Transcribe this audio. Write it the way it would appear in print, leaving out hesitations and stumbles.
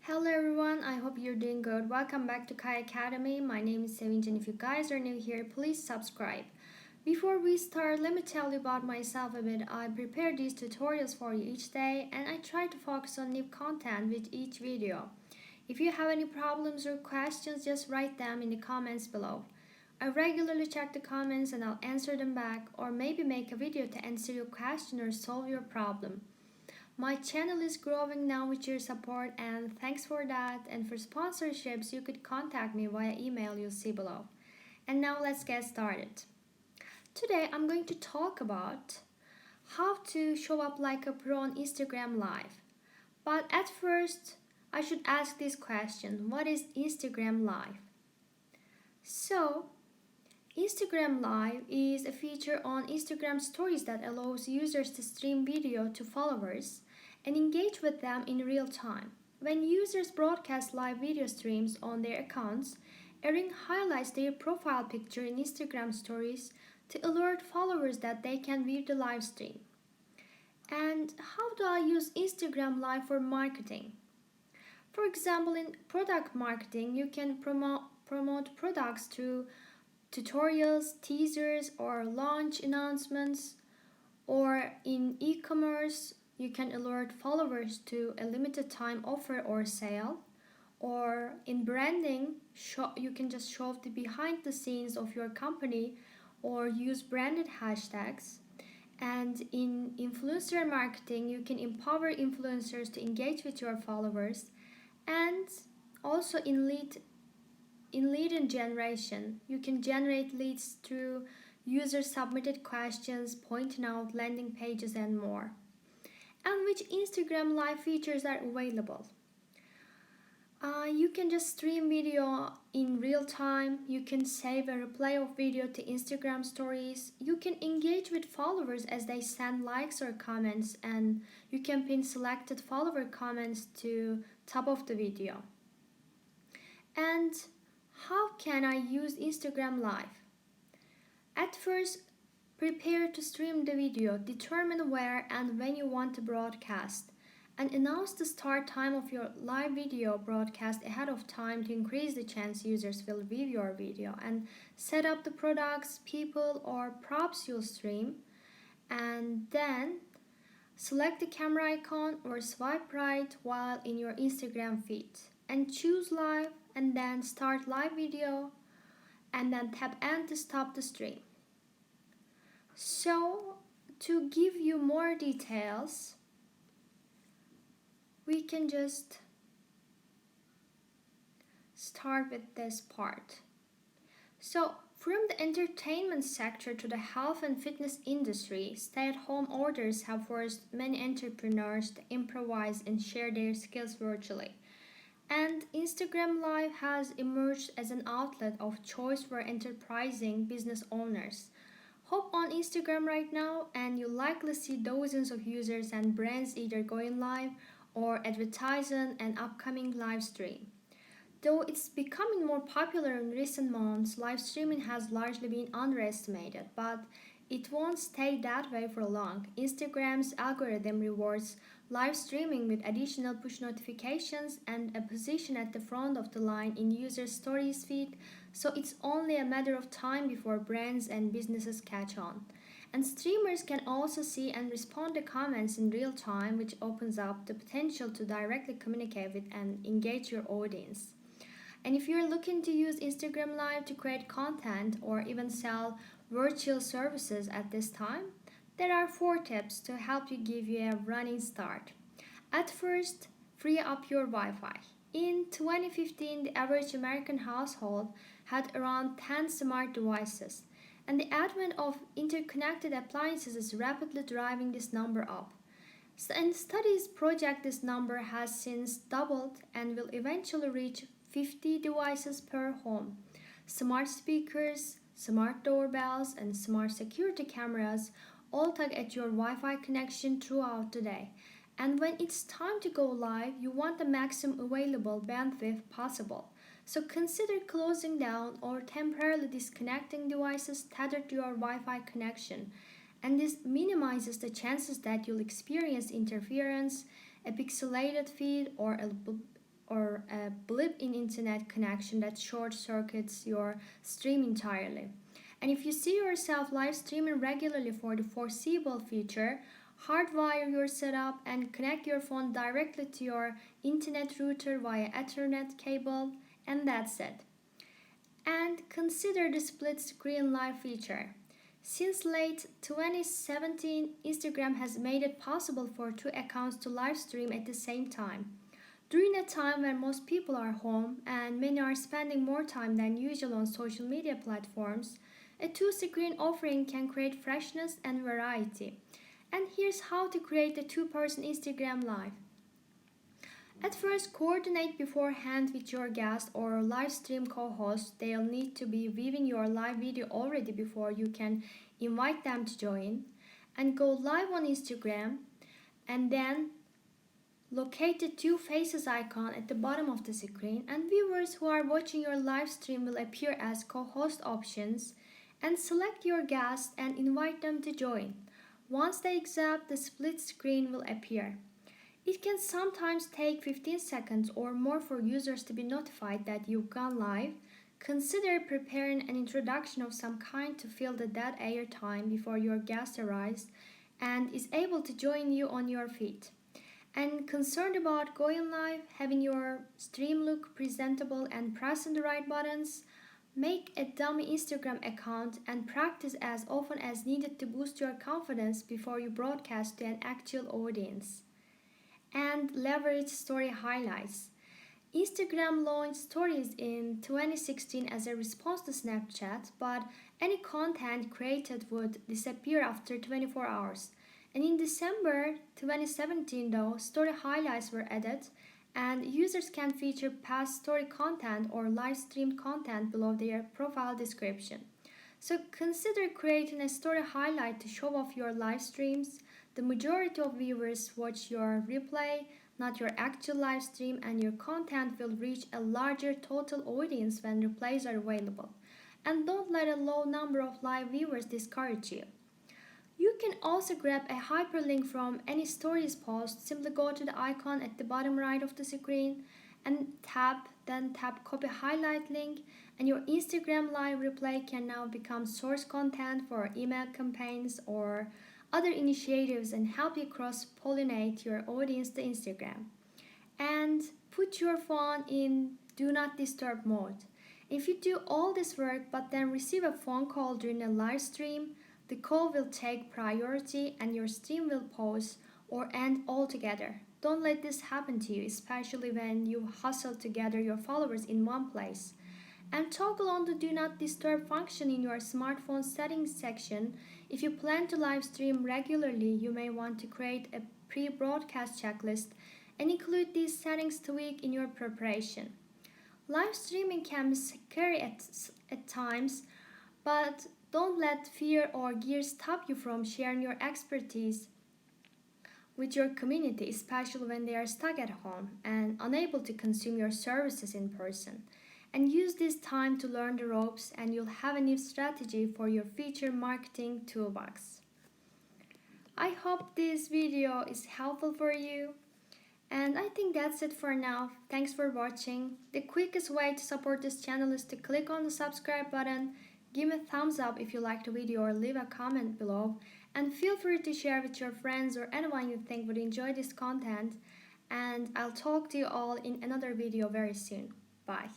Hello everyone, I hope you're doing good. Welcome back to Kai Academy. My name is Sevinch and if you guys are new here, please subscribe. Before we start, let me tell you about myself a bit. I prepare these tutorials for you each day and I try to focus on new content with each video. If you have any problems or questions, just write them in the comments below. I regularly check the comments and I'll answer them back or maybe make a video to answer your question or solve your problem. My channel is growing now with your support and thanks for that, and for sponsorships you could contact me via email you'll see below. And now let's get started. Today I'm going to talk about how to show up like a pro on Instagram Live. But at first I should ask this question: what is Instagram Live? So Instagram Live is a feature on Instagram Stories that allows users to stream video to followers and engage with them in real time. When users broadcast live video streams on their accounts, a ring highlights their profile picture in Instagram Stories to alert followers that they can view the live stream. And how do I use Instagram Live for marketing? For example, in product marketing, you can promote products through tutorials, teasers, or launch announcements. Or in e-commerce, you can alert followers to a limited time offer or sale. Or in branding, you can just show the behind the scenes of your company or use branded hashtags. And in influencer marketing, you can empower influencers to engage with your followers. And also in lead generation, you can generate leads through user submitted questions, pointing out landing pages, and more. And which Instagram Live features are available? You can just stream video in real time. You can save a replay of video to Instagram stories. You can engage with followers as they send likes or comments, and you can pin selected follower comments to top of the video. And how can I use Instagram Live? At first, prepare to stream the video, determine where and when you want to broadcast, and announce the start time of your live video broadcast ahead of time to increase the chance users will view your video, and set up the products, people, or props you'll stream, and then select the camera icon or swipe right while in your Instagram feed and choose live, and then start live video, and then tap end to stop the stream. So to give you more details, we can just start with this part. So from the entertainment sector to the health and fitness industry, stay-at-home orders have forced many entrepreneurs to improvise and share their skills virtually. And Instagram Live has emerged as an outlet of choice for enterprising business owners. Hop on Instagram right now and you'll likely see dozens of users and brands either going live or advertising an upcoming live stream. Though it's becoming more popular in recent months, live streaming has largely been underestimated, but it won't stay that way for long. Instagram's algorithm rewards live streaming with additional push notifications and a position at the front of the line in user stories feed, so it's only a matter of time before brands and businesses catch on. And streamers can also see and respond to comments in real time, which opens up the potential to directly communicate with and engage your audience. And if you're looking to use Instagram Live to create content or even sell virtual services at this time, there are 4 tips to help you give you a running start. At first, free up your Wi-Fi. In 2015, the average American household had around 10 smart devices, and the advent of interconnected appliances is rapidly driving this number up. And studies project this number has since doubled and will eventually reach 50 devices per home. Smart speakers, smart doorbells, and smart security cameras all tug at your Wi-Fi connection throughout the day. And when it's time to go live, you want the maximum available bandwidth possible. So consider closing down or temporarily disconnecting devices tethered to your Wi-Fi connection. And this minimizes the chances that you'll experience interference, a pixelated feed, or a blip in internet connection that short circuits your stream entirely. And if you see yourself live streaming regularly for the foreseeable future, hardwire your setup and connect your phone directly to your internet router via Ethernet cable, and that's it. And consider the split screen live feature. Since late 2017, Instagram has made it possible for two accounts to live stream at the same time. During a time when most people are home and many are spending more time than usual on social media platforms, a two-screen offering can create freshness and variety. And here's how to create a two-person Instagram live. At first, coordinate beforehand with your guest or live stream co-host. They'll need to be viewing your live video already before you can invite them to join. And go live on Instagram, and then locate the two faces icon at the bottom of the screen, and viewers who are watching your live stream will appear as co-host options, and select your guest and invite them to join. Once they accept, the split screen will appear. It can sometimes take 15 seconds or more for users to be notified that you've gone live. Consider preparing an introduction of some kind to fill the dead air time before your guest arrives and is able to join you on your feed. And concerned about going live, having your stream look presentable and pressing the right buttons? Make a dummy Instagram account and practice as often as needed to boost your confidence before you broadcast to an actual audience. And leverage story highlights. Instagram launched stories in 2016 as a response to Snapchat, but any content created would disappear after 24 hours. And in December 2017, though, story highlights were added, and users can feature past story content or live streamed content below their profile description. So consider creating a story highlight to show off your live streams. The majority of viewers watch your replay, not your actual live stream, and your content will reach a larger total audience when replays are available. And don't let a low number of live viewers discourage you. You can also grab a hyperlink from any stories post. Simply go to the icon at the bottom right of the screen and then tap copy highlight link, and your Instagram live replay can now become source content for email campaigns or other initiatives and help you cross-pollinate your audience to Instagram. And put your phone in do not disturb mode. If you do all this work but then receive a phone call during a live stream, the call will take priority and your stream will pause or end altogether. Don't let this happen to you, especially when you hustle to gather your followers in one place. And toggle on the Do Not Disturb function in your smartphone settings section. If you plan to live stream regularly, you may want to create a pre-broadcast checklist and include these settings tweak in your preparation. Live streaming can be scary at times, but don't let fear or gear stop you from sharing your expertise with your community, especially when they are stuck at home and unable to consume your services in person. And use this time to learn the ropes, and you'll have a new strategy for your future marketing toolbox. I hope this video is helpful for you. And I think that's it for now. Thanks for watching. The quickest way to support this channel is to click on the subscribe button, give me a thumbs up if you liked the video, or leave a comment below. And feel free to share with your friends or anyone you think would enjoy this content. And I'll talk to you all in another video very soon. Bye.